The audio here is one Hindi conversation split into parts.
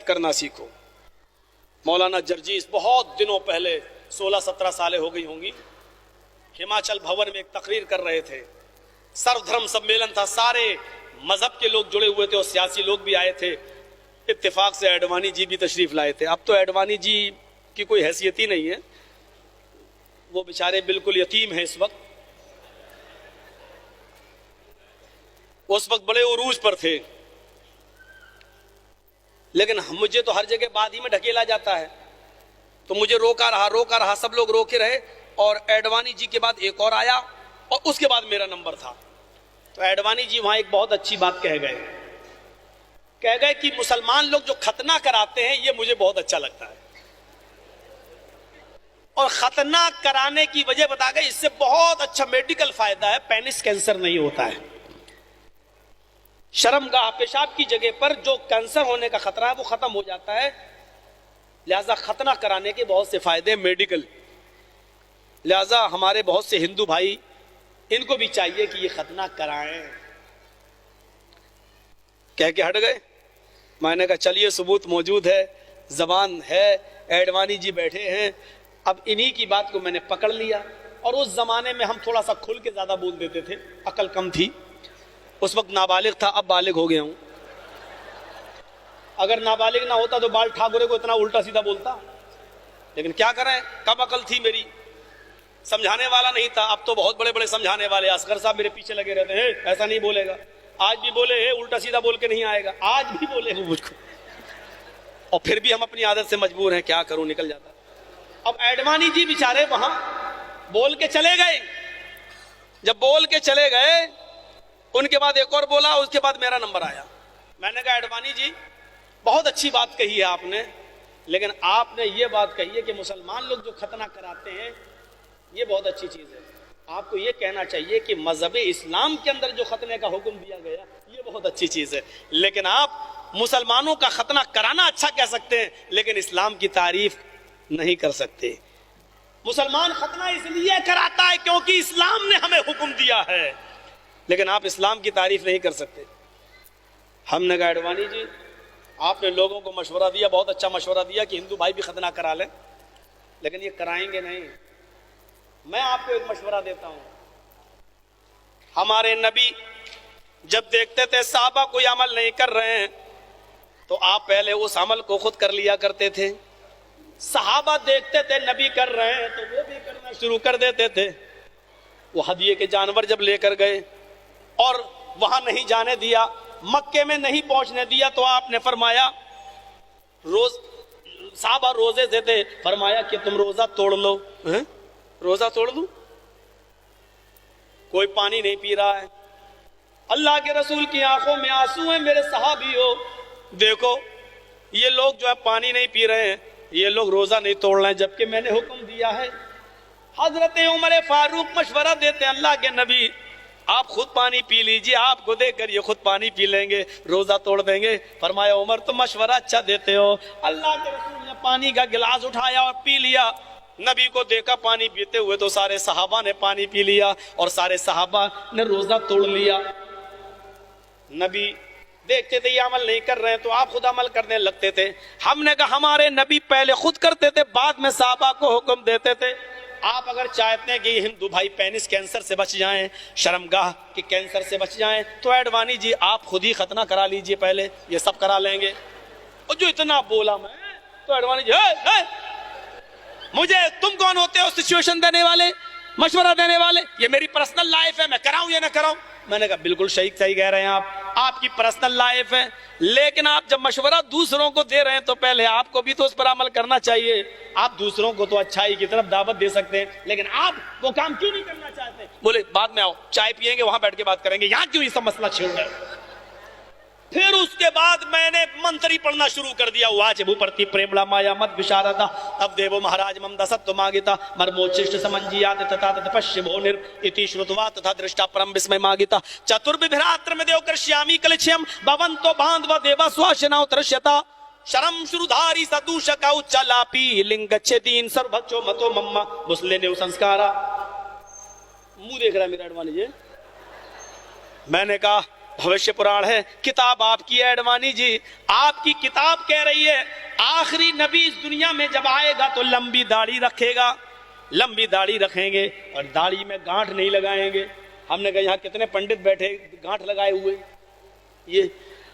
करना सीखो। मौलाना जर्जीस बहुत दिनों पहले 16-17 सालें हो गई होंगी, हिमाचल भवन में एक तकरीर कर रहे थे। सर्वधर्म सम्मेलन था, सारे मजहब के लोग जुड़े हुए थे और सियासी लोग भी आए थे। इत्तेफाक से एडवाणी जी भी तशरीफ लाए थे। अब तो एडवाणी जी की कोई हैसियत ही नहीं है, वो बेचारे बिल्कुल यतीम हैं इस वक्त। उस वक्त बड़े उरूज पर थे, लेकिन मुझे तो हर जगह बाद ही में ढकेला जाता है, तो मुझे रोका रहा, सब लोग रोके रहे और एडवाणी जी के बाद एक और आया और उसके बाद मेरा नंबर था। तो एडवाणी जी वहां एक बहुत अच्छी बात कह गए कि मुसलमान लोग जो खतना कराते हैं ये मुझे बहुत अच्छा लगता है, और खतना कराने की वजह बता गए, इससे बहुत अच्छा मेडिकल फायदा है, पेनिस कैंसर नहीं होता है। शर्मगाह पेशाब की जगह पर जो कैंसर होने का खतरा है वो खत्म हो जाता है। लिहाजा खतना कराने के बहुत से फायदे मेडिकल। लिहाजा हमारे बहुत से हिंदू भाई, इनको भी चाहिए कि ये खतना कराएं। कह के हट गए। मैंने कहा चलिए सबूत मौजूद है, जबान है, एडवाणी जी बैठे हैं। अब इन्हीं की बात को मैंने पकड़ लिया। और उस जमाने में हम थोड़ा सा खुल के ज्यादा बोल देते थे, अकल कम थी। उस वक्त नाबालिग था, अब बालिग हो गया हूं। अगर नाबालिग ना होता तो बाल ठाकुरे को इतना उल्टा सीधा बोलता, लेकिन क्या करें, कब अकल थी मेरी, समझाने वाला नहीं था। अब तो बहुत बड़े बड़े समझाने वाले, असगर साहब मेरे पीछे लगे रहते हैं, ऐसा नहीं बोलेगा। आज भी बोले है, उल्टा सीधा बोल के नहीं आएगा, आज भी बोले वो मुझको, और फिर भी हम अपनी आदत से मजबूर हैं, क्या करूं, निकल जाता। अब एडवाणी जी बेचारे वहां बोल के चले गए। जब बोल के चले गए, उनके बाद एक और बोला, उसके बाद मेरा नंबर आया। मैंने कहा एडवाणी जी बहुत अच्छी बात कही है आपने, लेकिन आपने ये बात कही है कि मुसलमान लोग जो खतना कराते हैं ये बहुत अच्छी चीज है। आपको ये कहना चाहिए कि मजहब इस्लाम के अंदर जो खतने का हुक्म दिया गया ये बहुत अच्छी चीज है, लेकिन आप मुसलमानों का खतना कराना अच्छा कह सकते हैं, लेकिन इस्लाम की तारीफ नहीं कर सकते। मुसलमान खतना इसलिए कराता है क्योंकि इस्लाम ने हमें हुक्म दिया है, लेकिन आप इस्लाम की तारीफ नहीं कर सकते। हमने कहा एडवाणी जी आपने लोगों को मशवरा दिया, बहुत अच्छा मशवरा दिया कि हिंदू भाई भी खतना करा लें, लेकिन ये कराएंगे नहीं। मैं आपको एक मशवरा देता हूं, हमारे नबी जब देखते थे साहबा कोई अमल नहीं कर रहे हैं तो आप पहले उस अमल को खुद कर लिया करते थे। सहाबा देखते थे नबी कर रहे हैं तो वो भी करना शुरू कर देते थे। वो हदिये के जानवर जब लेकर गए और वहां नहीं जाने दिया, मक्के में नहीं पहुंचने दिया, तो आपने फरमाया साहबा रोजे से थे, फरमाया कि तुम रोजा तोड़ लो। है? रोजा तोड़ लूं? कोई पानी नहीं पी रहा है, अल्लाह के रसूल की आंखों में आंसू हैं। मेरे सहाबियों देखो ये लोग जो है पानी नहीं पी रहे हैं, ये लोग रोजा नहीं तोड़ रहे हैं, जबकि मैंने हुक्म दिया है। हजरत उमर फारूक मशवरा देते हैं, अल्लाह के नबी आप खुद पानी पी लीजिए, आपको देखकर ये खुद पानी पी लेंगे, रोजा तोड़ देंगे। फरमाया उमर तुम मशवरा अच्छा देते हो। अल्लाह के रसूल ने पानी का गिलास उठाया और पी लिया। नबी को देखा पानी पीते हुए तो सारे सहाबा ने पानी पी लिया और सारे सहाबा ने रोजा तोड़ लिया। नबी देखते थे ये अमल नहीं कर रहे हैं तो आप खुद अमल करने लगते थे। हमने कहा हमारे नबी पहले खुद करते थे, बाद में सहाबा को हुक्म देते थे। आप अगर चाहते हैं कि हिंदू भाई पेनिस कैंसर से बच जाएं, शर्मगाह के कैंसर से बच जाएं, तो एडवाणी जी आप खुद ही खतना करा लीजिए, पहले ये सब करा लेंगे। और जो इतना बोला मैं, तो एडवाणी जी मुझे तुम कौन होते हो सिचुएशन देने वाले, मशवरा देने वाले, ये मेरी पर्सनल लाइफ है, मैं कराऊं या ना कराऊं। मैंने कहा बिल्कुल सही कह रहे हैं आप, आपकी पर्सनल लाइफ है, लेकिन आप जब मशवरा दूसरों को दे रहे हैं तो पहले आपको भी तो उस पर अमल करना चाहिए। आप दूसरों को तो अच्छाई की तरफ दावत दे सकते हैं, लेकिन आप वो काम क्यों नहीं करना चाहते? बोले बाद में आओ, चाय पियेंगे, वहां बैठ के बात करेंगे, यहां क्यों ये सब मसला छेड़ रहे हैं? फिर उसके बाद मैंने मंत्री पढ़ना शुरू कर दिया। वाच भूप्रति प्रेमला माया मत विशारदा अब देवो महाराज मम दसत्व मागिता मर्मोचिष्ट समंजियात तथा तपश्य भोनिर इति श्रुतवा तथा दृष्टा परम विस्मय मागिता चतुर्विभ्रात्र में देव कृष्यामी कलक्ष्यम भवन्तो बांधव देवा स्वाशनाउ त्रश्यता शरम शुरुधारी सदूषका उच्चलापी लिंगच्छेदीन सर्वभक्षो मतो मम्मा मुस्ले ने संस्कारा। मुंह देख रहा है मेरा एडवाणी जी। मैंने कहा भविष्य पुराण है, किताब आपकी है अडवाणी जी। आपकी किताब कह रही है आखिरी नबी इस दुनिया में जब आएगा तो लंबी दाढ़ी रखेगा, लंबी दाढ़ी रखेंगे और दाढ़ी में गांठ नहीं लगाएंगे। हमने कहा यहाँ कितने पंडित बैठे गांठ लगाए हुए, ये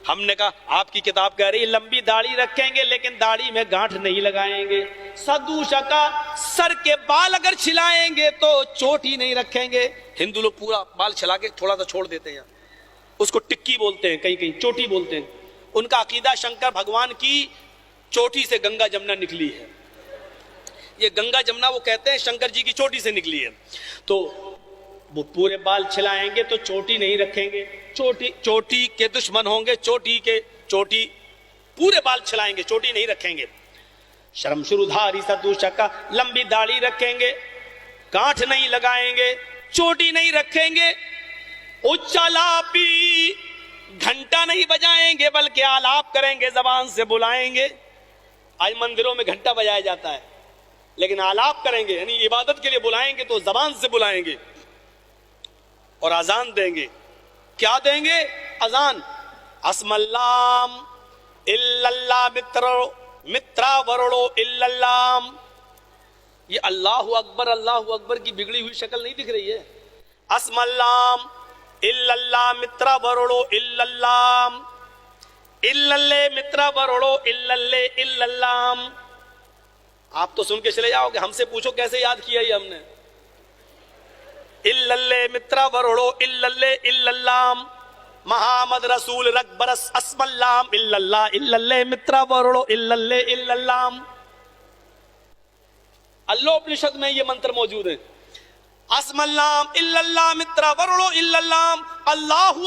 हमने कहा आपकी किताब कह रही है लंबी दाढ़ी रखेंगे लेकिन दाढ़ी में गांठ नहीं लगाएंगे। सदूशा का सर के बाल अगर छिलाएंगे तो चोटी नहीं रखेंगे। हिंदू लोग पूरा बाल छिला के थोड़ा सा छोड़ देते हैं, उसको टिक्की बोलते हैं, कहीं कहीं चोटी बोलते हैं। उनका अकीदा शंकर भगवान की चोटी से गंगा जमुना निकली है। ये गंगा जमुना वो कहते हैं शंकर जी की चोटी से निकली है। तो वो पूरे बाल छिलाएंगे तो चोटी नहीं रखेंगे, चोटी के दुश्मन होंगे, चोटी पूरे बाल छिलाएंगे, चोटी नहीं रखेंगे। शर्मशुरुधारी सदूशा का लंबी दाढ़ी रखेंगे, गांठ नहीं लगाएंगे, चोटी नहीं रखेंगे। उच्चालापी घंटा नहीं बजाएंगे बल्कि आलाप करेंगे, जबान से बुलाएंगे। आज मंदिरों में घंटा बजाया जाता है लेकिन आलाप करेंगे यानी इबादत के लिए बुलाएंगे तो जबान से बुलाएंगे। और अजान देंगे, क्या देंगे? अजान। अस्मल्लाम इल्लल्लाह मित्रा वरोड़ो इल्लल्लाम। ये अल्लाहु अकबर की बिगड़ी हुई शक्ल नहीं दिख रही है। अस्मल्लाम इल्लल्लाह मित्रा वरोड़ो इल्लल्लाम, इल्लल्ले मित्रा वरोड़ो इल्लल्ले इल्लल्लाम। आप तो सुन के चले जाओगे, हमसे पूछो कैसे याद किया ये हमने। इल्लल्ले मित्रा वरोड़ो इल्लल्ले इल्लल्लाम, मोहम्मद रसूल रकबरस अस्मल्लाम इल्लल्लाह इल्लल्ले मित्रा वरोड़ो इल्लल्ले इल्लल्लाम। अल्लाह उपनिषद में ये मंत्र मौजूद है। अस्मल्लाम इल्लल्लाह मित्रा वरोड़ो इल्लल्लाम, अल्लाहु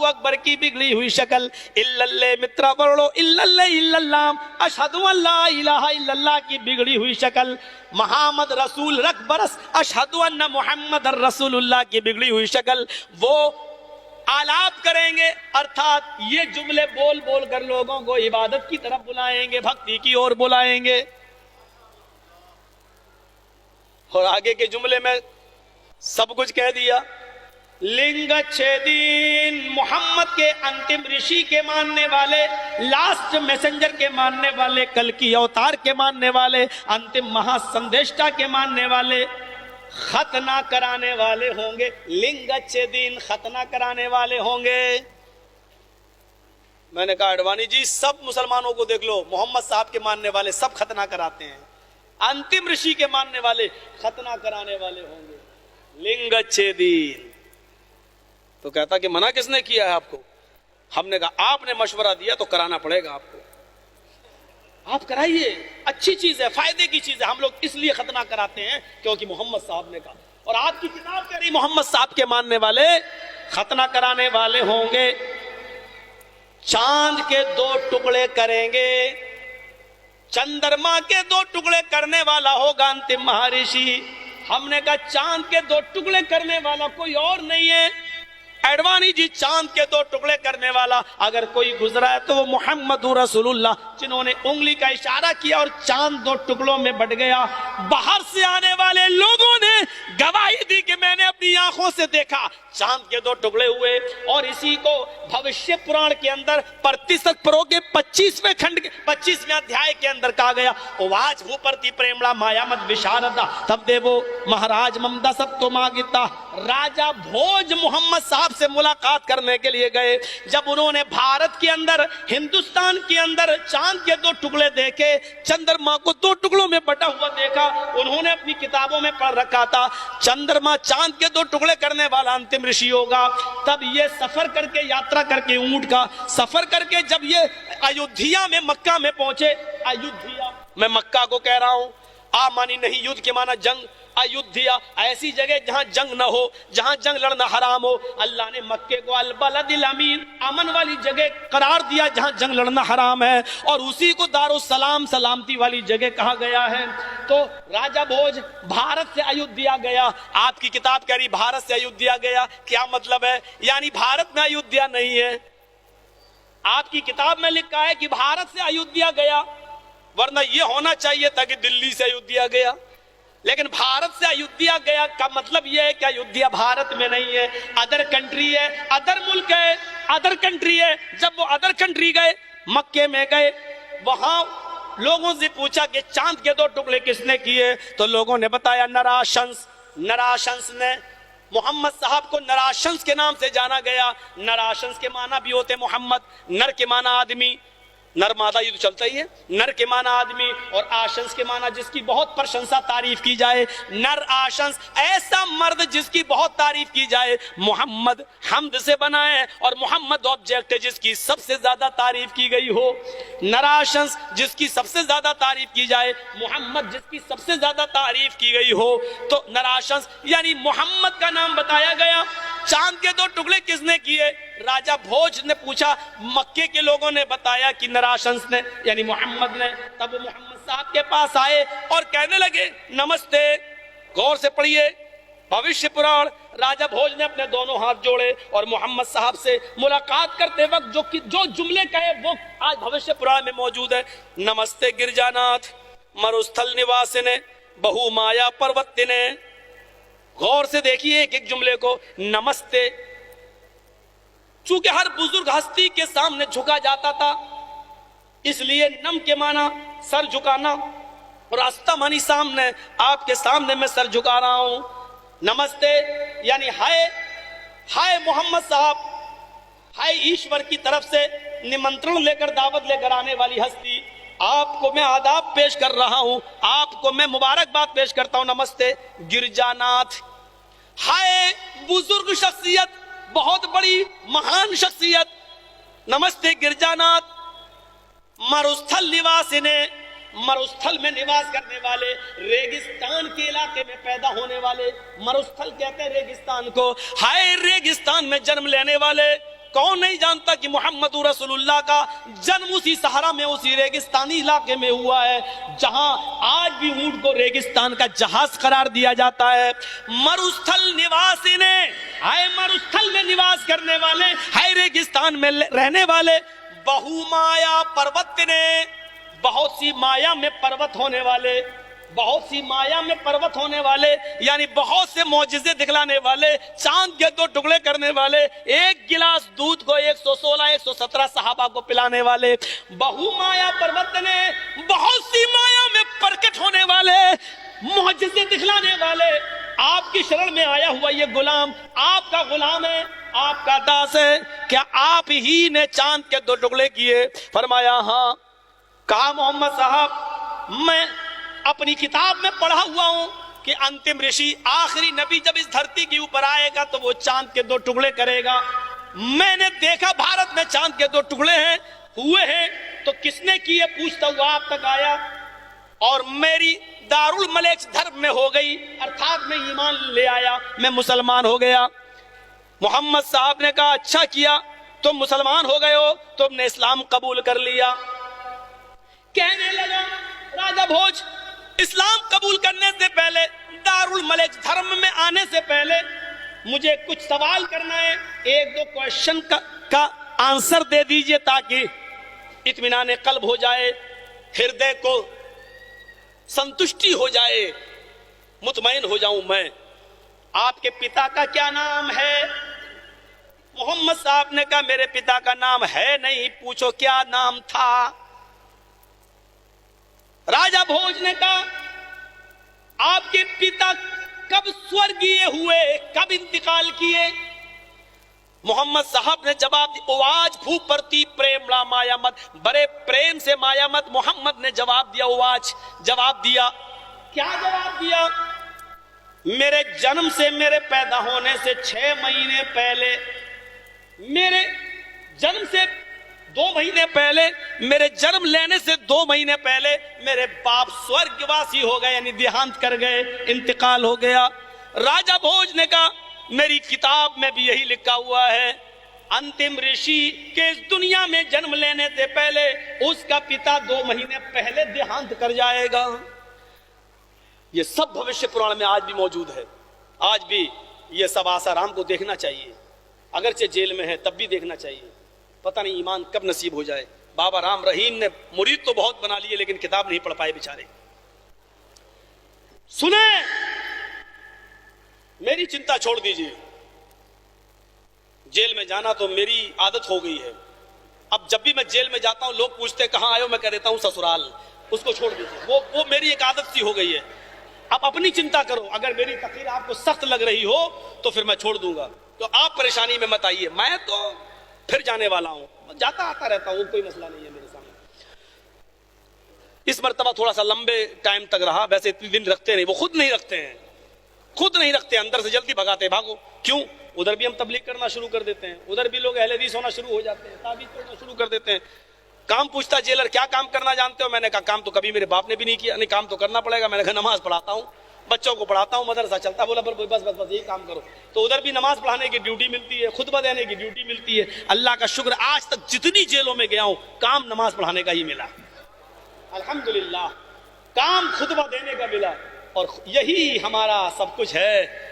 अकबर की बिगड़ी हुई शक्ल, इल्लल्ले मित्रा वरोड़ो इल्लल्ले इल्लल्लाम, अशहदु अल्ला इलाहा इल्लल्लाह की बिगड़ी हुई शक्ल, मोहम्मद रसूल रकबरस अशहदु अन्ना मुहम्मदर रसूलुल्लाह की बिगड़ी हुई शक्ल। वो आलाप करेंगे अर्थात ये जुमले बोल बोल कर लोगों को इबादत की तरफ बुलाएंगे, भक्ति की ओर बुलाएंगे। और आगे के जुमले में सब कुछ कह दिया। लिंग छेदीन मोहम्मद के अंतिम ऋषि के मानने वाले, लास्ट मैसेंजर के मानने वाले, कल की अवतार के मानने वाले, अंतिम महासंदेष्टा के मानने वाले, खतना कराने वाले होंगे। लिंग छेदीन खतना कराने वाले होंगे। मैंने कहा अडवाणी जी सब मुसलमानों को देख लो, मोहम्मद साहब के मानने वाले सब खतना कराते हैं, अंतिम ऋषि के मानने वाले खतना कराने वाले होंगे। लिंग छेदीन। तो कहता कि मना किसने किया है आपको? हमने कहा आपने मशवरा दिया तो कराना पड़ेगा आपको, आप कराइए, अच्छी चीज है, फायदे की चीज है। हम लोग इसलिए खतना कराते हैं क्योंकि मोहम्मद साहब ने कहा। और आपकी किताब कह रही मोहम्मद साहब के मानने वाले खतना कराने वाले होंगे। चांद के 2 टुकड़े करेंगे, चंद्रमा के 2 टुकड़े करने वाला होगा अंतिम महर्षि। हमने कहा चांद के 2 टुकड़े करने वाला कोई और नहीं है अडवाणी जी। चांद के 2 टुकड़े करने वाला अगर कोई गुजरा है तो वो मोहम्मद रसूलुल्लाह, जिन्होंने उंगली का इशारा किया और चांद 2 टुकड़ों में बट गया। बाहर से आने वाले लोगों ने गवाही दी कि मैंने अपनी आंखों से देखा चांद के 2 टुकड़े हुए। और इसी को भविष्य पुराण के अंदर प्रतिशत प्रो के 25वें खंड 25वें अध्याय के अंदर कहा गया, वाज भूपरती प्रेमड़ा माया मत विशारदा तब देवो महाराज ममदा सत्तो मागिता। राजा भोज मोहम्मद साहब से मुलाकात करने के लिए गए। जब उन्होंने भारत के अंदर, हिंदुस्तान के अंदर चांद के 2 टुकड़े देखे, चंद्रमा को 2 टुकड़ों में बटा हुआ देखा, उन्होंने अपनी किताबों में पढ़ रखा था चंद्रमा चांद के 2 टुकड़े करने वाला अंतिम ऋषि होगा। तब ये सफर करके, यात्रा करके, ऊंट का सफर करके जब ये अयोध्या में, मक्का में पहुंचे, अयोध्या मैं मक्का को कह रहा हूं, आ मानी नहीं, युद्ध के माना जंग, अयोध्या ऐसी जगह जहां जंग न हो, जहां जंग लड़ना हराम हो। अल्लाह ने मक्के को अल बलदिल अमीन, अमन वाली जगह करार दिया जहां जंग लड़ना हराम है, और उसी को दारुस सलाम, सलामती वाली जगह कहा गया है। तो राजा भोज भारत से अयोध्या गया। आपकी किताब कह रही भारत से अयोध्या गया, क्या मतलब है? यानी भारत में अयोध्या नहीं है। आपकी किताब में लिखा है कि भारत से अयोध्या गया, वरना यह होना चाहिए था कि दिल्ली से अयोध्या गया। लेकिन भारत से अयोध्या गया का मतलब यह है कि अयोध्या भारत में नहीं है, अदर कंट्री है, अदर मुल्क है, अदर कंट्री है। जब वो अदर कंट्री गए, मक्के में गए, वहां लोगों से पूछा कि चांद के 2 टुकड़े किसने किए, तो लोगों ने बताया नराशंस। नराशंस ने, मोहम्मद साहब को नराशंस के नाम से जाना गया। नराशंस के माना भी होते मोहम्मद, नर के माना आदमी, नर मादा ये तो चलता ही है, नर के माना आदमी, और आशंस के माना जिसकी बहुत प्रशंसा तारीफ की जाए। नर आशंस, ऐसा मर्द जिसकी बहुत तारीफ की जाए। मोहम्मद हमद से बना है, और मोहम्मद ऑब्जेक्ट है जिसकी सबसे ज्यादा तारीफ की गई हो। नराशंस जिसकी सबसे ज्यादा तारीफ की जाए, मोहम्मद जिसकी सबसे ज्यादा तारीफ की गई हो, तो नराशंस यानी मोहम्मद का नाम बताया गया। चांद के 2 टुकड़े किसने किए? राजा भोज ने पूछा, मक्के के लोगों ने बताया कि नराशंस ने यानी मोहम्मद ने। तब मोहम्मद साहब के पास आए और कहने लगे नमस्ते। गौर से पढ़िए भविष्य पुराण। राजा भोज ने अपने दोनों हाथ जोड़े और मोहम्मद साहब से मुलाकात करते वक्त जो जुमले कहे वो आज भविष्य पुराण में मौजूद है। नमस्ते गिरजानाथ मरुस्थल निवासिने बहु माया पर्वतिने। गौर से देखिए एक एक जुमले को। नमस्ते, चूंकि हर बुजुर्ग हस्ती के सामने झुका जाता था, इसलिए नम के माना सर झुकाना, और अस्ता मानी सामने, आपके सामने मैं सर झुका रहा हूं। नमस्ते यानी हाय, हाय मोहम्मद साहब, हाय ईश्वर की तरफ से निमंत्रण लेकर, दावत लेकर आने वाली हस्ती, आपको मैं आदाब पेश कर रहा हूं, आपको मैं मुबारकबाद पेश करता हूं। नमस्ते गिरजानाथ। हाय बुजुर्ग शख्सियत, बहुत बड़ी महान शख्सियत, नमस्ते गिरजानाथ। मरुस्थल निवासिने, मरुस्थल में निवास करने वाले, रेगिस्तान के इलाके में पैदा होने वाले, मरुस्थल कहते हैं रेगिस्तान को। हाय रेगिस्तान में जन्म लेने वाले। कौन नहीं जानता कि मोहम्मद रसूलुल्लाह का जन्म उसी सहारा में, उसी रेगिस्तानी इलाके में हुआ है जहां आज भी ऊंट को रेगिस्तान का जहाज करार दिया जाता है। मरुस्थल निवासी ने, हाय मरुस्थल में निवास करने वाले, हाय रेगिस्तान में रहने वाले। बहुमाया पर्वत ने, बहुत सी माया में पर्वत होने वाले, बहुत सी माया में पर्वत होने वाले यानी बहुत से मौजिज़े दिखलाने वाले, चांद के 2 टुकड़े करने वाले, एक गिलास दूध को 116-117 सहाबा को पिलाने वाले। बहुमाया पर्वत ने, बहुत सी माया में प्रकट होने वाले, मौजिज़े दिखलाने वाले। आपकी शरण में आया हुआ ये गुलाम आपका गुलाम है, आपका दास है। क्या आप ही ने चांद के 2 टुकड़े किए? फरमाया हाँ। कहा मोहम्मद साहब, मैं अपनी किताब में पढ़ा हुआ हूं कि अंतिम ऋषि, आखिरी नबी जब इस धरती के ऊपर आएगा तो वो चांद के 2 टुकड़े करेगा। मैंने देखा भारत में चांद के 2 टुकड़े हैं, हुए हैं, तो किसने किए पूछता हुआ आप तक आया, और मेरी दारुल मलेक धर्म में हो गई, अर्थात मैं ईमान ले आया, मैं मुसलमान हो गया। मोहम्मद साहब ने कहा अच्छा किया, तुम मुसलमान हो गए हो, तुमने इस्लाम कबूल कर लिया। कहने लगा राजा भोज, इस्लाम कबूल करने से पहले, दारुल मलेक धर्म में आने से पहले मुझे कुछ सवाल करना है, 1-2 क्वेश्चन का आंसर दे दीजिए ताकि इत्मीनान कल्ब हो जाए, हृदय को संतुष्टि हो जाए, मुतमईन हो जाऊं मैं। आपके पिता का क्या नाम है? मोहम्मद साहब ने कहा मेरे पिता का नाम है नहीं, पूछो क्या नाम था? राजा भोज ने कहा आपके पिता कब स्वर्गीय हुए, कब इंतकाल किए? मोहम्मद साहब ने जवाब दिया, उवाज भूप प्रति प्रेम ला माया मत, बड़े प्रेम से माया मत। मोहम्मद ने जवाब दिया, उवाज जवाब दिया। क्या जवाब दिया? मेरे जन्म से, मेरे पैदा होने से 6 महीने पहले, मेरे जन्म से 2 महीने पहले, मेरे जन्म लेने से 2 महीने पहले मेरे बाप स्वर्गवासी हो गए, यानी देहांत कर गए, इंतकाल हो गया। राजा भोज ने कहा मेरी किताब में भी यही लिखा हुआ है, अंतिम ऋषि के इस दुनिया में जन्म लेने से पहले उसका पिता 2 महीने पहले देहांत कर जाएगा। ये सब भविष्य पुराण में आज भी मौजूद है। आज भी ये सब आसाराम को देखना चाहिए, अगरचे जेल में है तब भी देखना चाहिए। पता नहीं ईमान कब नसीब हो जाए। बाबा राम रहीम ने मुरीद तो बहुत बना लिए लेकिन किताब नहीं पढ़ पाए बेचारे। सुने, मेरी चिंता छोड़ दीजिए। जेल में जाना तो मेरी आदत हो गई है। अब जब भी मैं जेल में जाता हूं लोग पूछते हैं कहां आए हो, मैं कह देता हूं ससुराल। उसको छोड़ दीजिए, वो मेरी एक आदत सी हो गई है। आप अपनी चिंता करो। अगर मेरी तकरीर आपको सख्त लग रही हो तो फिर मैं छोड़ दूंगा, तो आप परेशानी में मत आइए। मैं तो फिर जाने वाला हूं, जाता आता रहता हूं, कोई मसला नहीं है मेरे सामने। इस मर्तबा थोड़ा सा लंबे टाइम तक रहा, वैसे इतने दिन रखते नहीं, वो खुद नहीं रखते हैं, खुद नहीं रखते, अंदर से जल्दी भगाते, भागो। क्यों? उधर भी हम तबलीग करना शुरू कर देते हैं, उधर भी लोग अहले हदीस होना शुरू हो जाते हैं, ताबीज पढ़ना शुरू कर देते हैं। काम पूछता जेलर क्या काम करना जानते हो? मैंने कहा काम तो कभी मेरे बाप ने भी नहीं किया। नहीं, काम तो करना पड़ेगा। मैंने कहा नमाज पढ़ाता हूँ, बच्चों को पढ़ाता हूँ, मदरसा चलता। बोला बस बस बस यही काम करो। तो उधर भी नमाज पढ़ाने की ड्यूटी मिलती है, खुतबा देने की ड्यूटी मिलती है। अल्लाह का शुक्र, आज तक जितनी जेलों में गया हूं काम नमाज पढ़ाने का ही मिला, अल्हम्दुलिल्लाह। काम खुतबा देने का मिला, और यही हमारा सब कुछ है।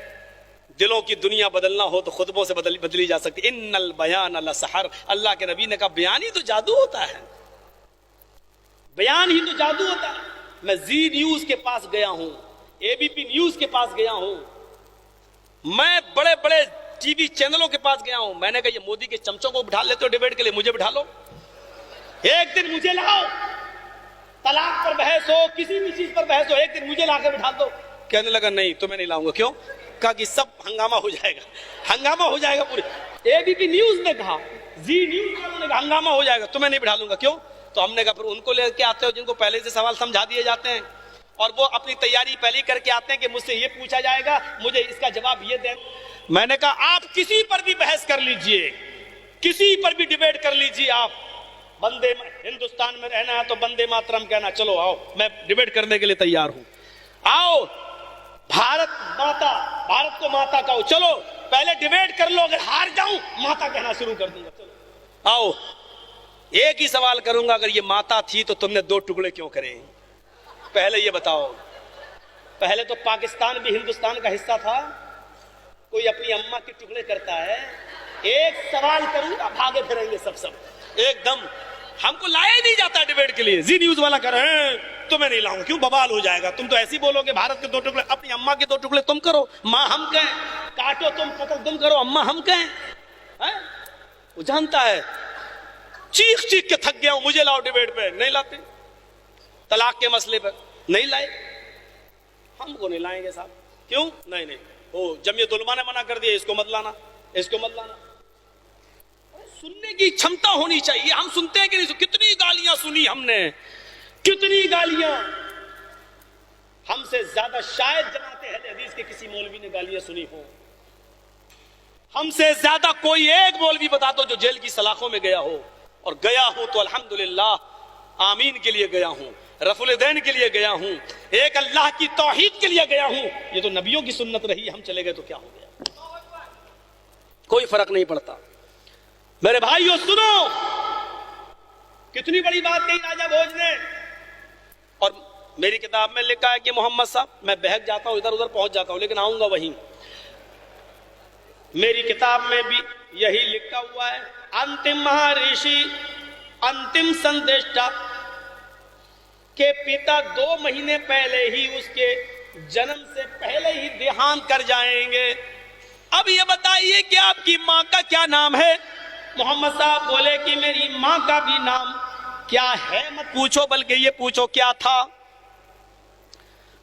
दिलों की दुनिया बदलना हो तो खुतबों से बदली जा सकती। इन्नल बयान लसहर, अल्लाह के नबी ने कहा बयान ही तो जादू होता है, बयान ही तो जादू होता है। मैं जी न्यूज के पास गया हूं, एबीपी न्यूज के पास गया हूं, मैं बड़े बड़े टीवी चैनलों के पास गया हूं। मैंने कहा ये मोदी के चमचों को बिठा लेते हो डिबेट के लिए, मुझे बिठा लो, एक दिन मुझे लाओ। तलाक पर बहस हो, किसी भी चीज पर बहस हो, एक दिन मुझे लाकर बिठा दो। कहने लगा नहीं तुम्हें नहीं लाऊंगा। क्यों? कहा कि सब हंगामा हो जाएगा, हंगामा हो जाएगा पूरे। एबीपी न्यूज ने कहा, जी न्यूज वालों ने कहा हंगामा हो जाएगा, तुम्हें नहीं बिठा लूंगा। क्यों? तो हमने कहा फिर उनको लेके आते हो जिनको पहले से सवाल समझा दिए जाते हैं, और वो अपनी तैयारी पहले करके आते हैं कि मुझसे ये पूछा जाएगा, मुझे इसका जवाब ये दे। मैंने कहा आप किसी पर भी बहस कर लीजिए, किसी पर भी डिबेट कर लीजिए। आप बंदे हिंदुस्तान में रहना है तो बंदे मातरम कहना, चलो आओ, मैं डिबेट करने के लिए तैयार हूं। आओ, भारत माता, भारत को माता कहो, चलो पहले डिबेट कर लो, अगर हार जाऊं माता कहना शुरू कर दूंगा। चलो आओ, एक ही सवाल करूंगा, अगर ये माता थी तो तुमने दो टुकड़े क्यों करे? पहले ये बताओ। पहले तो पाकिस्तान भी हिंदुस्तान का हिस्सा था, कोई अपनी अम्मा के टुकड़े करता है? एक सवाल करूंगा भागे फिरेंगे सब एकदम। हमको लाया ही नहीं जाता डिबेट के लिए। जी न्यूज वाला कर रहे हैं, तुम्हें नहीं लाऊंगा। क्यों? बवाल हो जाएगा, तुम तो ऐसे ही बोलोगे। भारत के दो टुकड़े, अपनी अम्मा के दो टुकड़े तुम करो, माँ हम कहें, काटो तुम, कतल तुम करो, अम्मा हम कहें। वो जानता है, चीख चीख के थक गया हूं, मुझे लाओ डिबेट पे, नहीं लाते। तलाक के मसले पर नहीं लाए, हमको नहीं लाएंगे साहब। क्यों? नहीं नहीं, वो जमीयत उलमा ने मना कर दिया, इसको मत लाना, इसको मत लाना। सुनने की क्षमता होनी चाहिए। हम सुनते हैं कि नहीं? कितनी गालियां सुनी हमने, कितनी गालियां। हमसे ज्यादा शायद जमाते अहले हदीस के किसी मौलवी ने गालियां सुनी हो। हमसे ज्यादा कोई एक मौलवी बता दो जो जेल की सलाखों में गया हो। और गया हूं तो अल्हम्दुलिल्लाह आमीन के लिए गया हूं, रफुल दैन के लिए गया हूं, एक अल्लाह की तौहीद के लिए गया हूं। ये तो नबियों की सुन्नत रही, हम चले गए तो क्या हो गया? कोई फर्क नहीं पड़ता। मेरे भाइयों सुनो, कितनी बड़ी बात कही राजा भोज ने। और मेरी किताब में लिखा है कि मोहम्मद साहब, मैं बहक जाता हूं, इधर उधर पहुंच जाता हूं, लेकिन आऊंगा वहीं। मेरी किताब में भी यही लिखा हुआ है, अंतिम महर्षि, अंतिम संदेष्टा के पिता 2 महीने पहले ही, उसके जन्म से पहले ही देहांत कर जाएंगे। अब ये बताइए कि आपकी मां का क्या नाम है? मोहम्मद साहब बोले कि मेरी मां का भी नाम क्या है मत पूछो, बल्कि ये पूछो क्या था।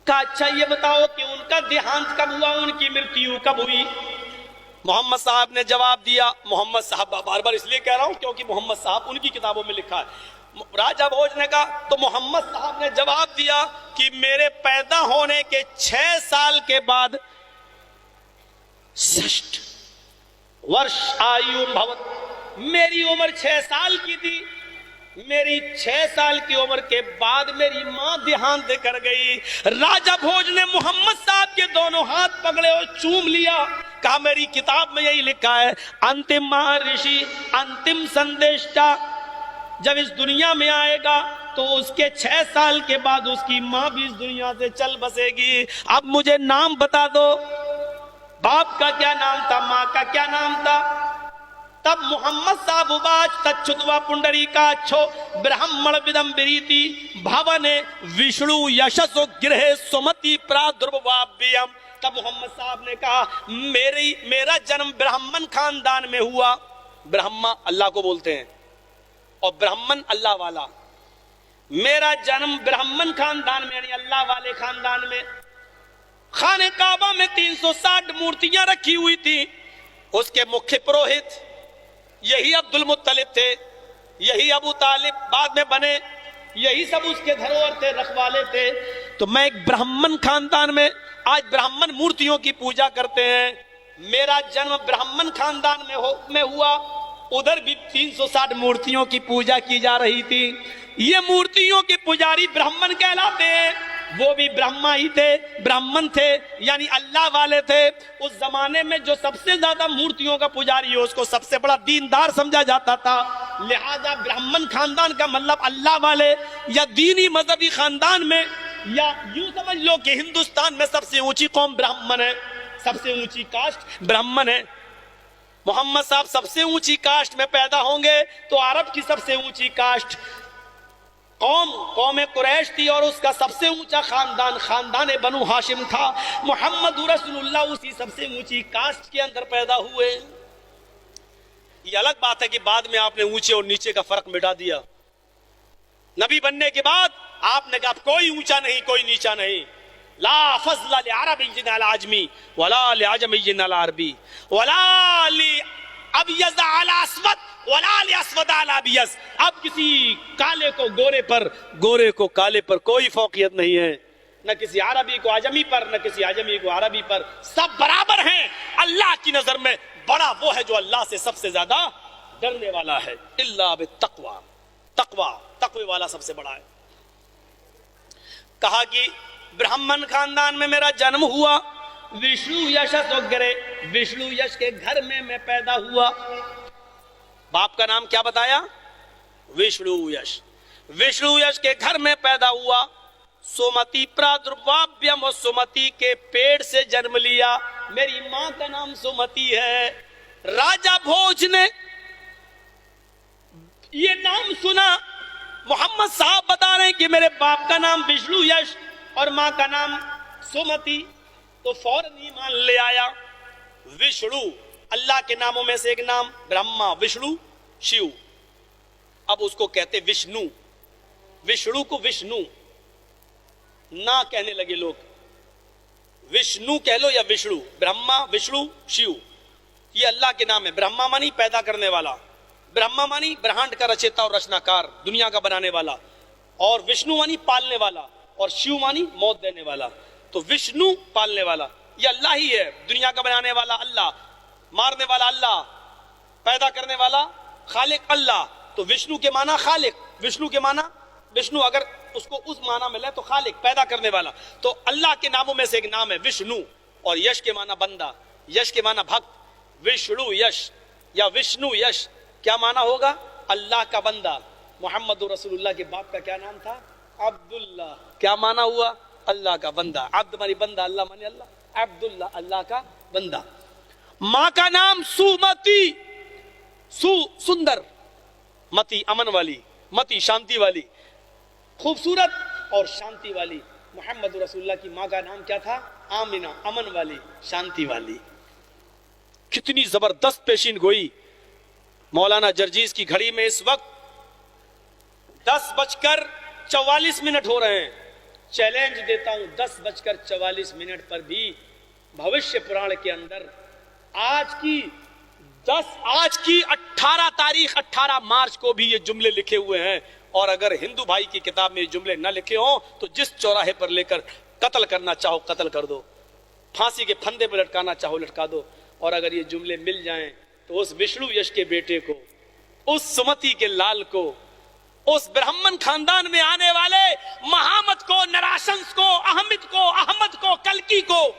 कहा अच्छा ये बताओ कि उनका देहांत कब हुआ, उनकी मृत्यु कब हुई? मोहम्मद साहब ने जवाब दिया, मोहम्मद साहब, बार बार इसलिए कह रहा हूं क्योंकि मोहम्मद साहब उनकी किताबों में लिखा है। राजा भोज ने कहा, तो मोहम्मद साहब ने जवाब दिया कि मेरे पैदा होने के 6 साल के बाद 6 वर्ष आयु भवत, मेरी उम्र 6 साल की थी। मेरी 6 साल की उम्र के बाद मेरी मां देहांत कर गई। राजा भोज ने मोहम्मद साहब के दोनों हाथ पकड़े और चूम लिया। कहा मेरी किताब में यही लिखा है, अंतिम महर्षि, अंतिम संदेष्टा जब इस दुनिया में आएगा तो उसके 6 साल के बाद उसकी मां भी इस दुनिया से चल बसेगी। अब मुझे नाम बता दो, बाप का क्या नाम था, मां का क्या नाम था? तब मोहम्मद साहब उबाच तच्छुत्वा पुंडरीकाक्षो ब्राह्मण विदम विरीति भवने विष्णु यशसो गृह सुमति प्रादुर्भाव्यम। तब मोहम्मद साहब ने कहा मेरा जन्म ब्राह्मण खानदान में हुआ। ब्रह्मा अल्लाह को बोलते हैं और ब्राह्मण अल्लाह वाला। मेरा जन्म ब्राह्मण खानदान में यानी अल्लाह वाले खानदान में। खाने काबा में 360 मूर्तियां रखी हुई थी। उसके मुख्य पुरोहित यही अब्दुल मुत्तलिब थे, यही अबू तालिब बाद में बने, यही सब उसके धरोहर थे, रखवाले थे। तो मैं एक ब्राह्मण खानदान में, आज ब्राह्मण मूर्तियों की पूजा करते हैं। मेरा जन्म ब्राह्मण खानदान में हुआ। उधर भी 360 मूर्तियों की पूजा की जा रही थी। ये मूर्तियों के पुजारी ब्राह्मण कहलाते हैं। वो भी ब्रह्मा ही थे, ब्राह्मण थे, यानी अल्लाह वाले थे। उस जमाने में जो सबसे ज्यादा मूर्तियों का पुजारी हो उसको सबसे बड़ा दीनदार समझा जाता था। लिहाजा ब्राह्मण खानदान का मतलब अल्लाह वाले या दीनी मजहबी खानदान में, या यूं समझ लो कि हिंदुस्तान में सबसे ऊंची कौम ब्राह्मण है, सबसे ऊंची कास्ट ब्राह्मण है। मोहम्मद साहब सबसे ऊंची कास्ट में पैदा होंगे तो अरब की सबसे ऊंची कास्ट कौम कुरैश थी और उसका सबसे ऊंचा खानदान बनु हाशिम था। मोहम्मद रसूलुल्लाह उसी सबसे ऊंची कास्ट के अंदर पैदा हुए। ये अलग बात है कि बाद में आपने ऊंचे और नीचे का फर्क मिटा दिया। नबी बनने के बाद आपने कहा कोई ऊंचा नहीं कोई नीचा नहीं। ला फज़ला लिअरबिय्यिन अला अजमी वला लिअजमिय्यिन अला अरबी वला लिअबयज़ अला अस्वद वला लिअस्वद अला अबयज़। अब किसी काले को गोरे पर, गोरे को काले पर कोई फौकियत नहीं है। न किसी अरबी को अजमी पर, न किसी अजमी को अरबी पर, सब बराबर हैं। अल्लाह की नजर में बड़ा वो है जो अल्लाह से सबसे ज्यादा डरने वाला है। इल्ला बित्तक़वा, तक़वे वाला सबसे बड़ा है। कहा कि ब्राह्मण खानदान में मेरा जन्म हुआ। विष्णु यश वगैरे, विष्णु यश के घर में मैं पैदा हुआ। बाप का नाम क्या बताया? विष्णु यश। विष्णु यश के घर में पैदा हुआ। सुमति प्रादुर्भाव्यम, और सुमति के पेड़ से जन्म लिया। मेरी मां का नाम सुमति है। राजा भोज ने ये नाम सुना। मोहम्मद साहब बता रहे हैं कि मेरे बाप का नाम विष्णु यश और मां का नाम सुमति, तो फौरन ईमान ले आया। विष्णु अल्लाह के नामों में से एक नाम, ब्रह्मा, विष्णु, शिव। अब उसको कहते विष्णु। विष्णु को विष्णु ना कहने लगे लोग, विष्णु कह लो या विष्णु। ब्रह्मा, विष्णु, शिव ये अल्लाह के नाम है। ब्रह्मा मानी पैदा करने वाला, ब्रह्मा मानी ब्रह्मांड का रचयिता और रचनाकार, दुनिया का बनाने वाला, और विष्णु मानी पालने वाला, और शिव मानी मौत देने वाला। तो विष्णु पालने वाला ये अल्लाह ही है, दुनिया का बनाने वाला अल्लाह, मारने वाला अल्लाह, पैदा करने वाला खालिक अल्लाह। तो विष्णु के माना खालिक, विष्णु के माना विष्णु, अगर उसको उस माना में ले तो खालिक पैदा करने वाला। तो अल्लाह के नामों में से एक नाम है विष्णु। और यश के माना बंदा, यश के माना भक्त। विष्णु यश या विष्णु यश क्या माना होगा? अल्लाह का बंदा। मोहम्मद रसूलुल्लाह के बाप का क्या नाम था? अब्दुल्ला। क्या माना हुआ? अल्लाह का बंदा। अब्द मानी बंदा, अल्लाह मानी अल्लाह। अब्दुल्ला अल्लाह का बंदा। मां का नाम सुमति, सुंदर, मति अमन वाली, मति शांति वाली, खूबसूरत और शांति वाली। मोहम्मद रसूलुल्लाह की मां का नाम क्या था? आमिना, अमन वाली, शांति वाली। कितनी जबरदस्त पेशीन गोई। मौलाना जर्जीज की घड़ी में इस वक्त 10:44 हो रहे हैं। चैलेंज देता हूं 10:44 पर भी भविष्य पुराण के अंदर आज की 18 तारीख 18 मार्च को भी ये जुमले लिखे हुए हैं। और अगर हिंदू भाई की किताब में ये जुमले न लिखे हों तो जिस चौराहे पर लेकर कत्ल करना चाहो कत्ल कर दो, फांसी के फंदे पर लटकाना चाहो लटका दो। और अगर ये जुमले मिल जाएं तो उस विष्णु यश के बेटे को, उस सुमति के लाल को, उस ब्राह्मण खानदान में आने वाले महामत को, नराशंस को, अहमद को, कल्की को,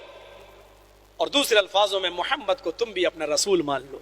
और दूसरे अल्फाजों में मोहम्मद को तुम भी अपना रसूल मान लो।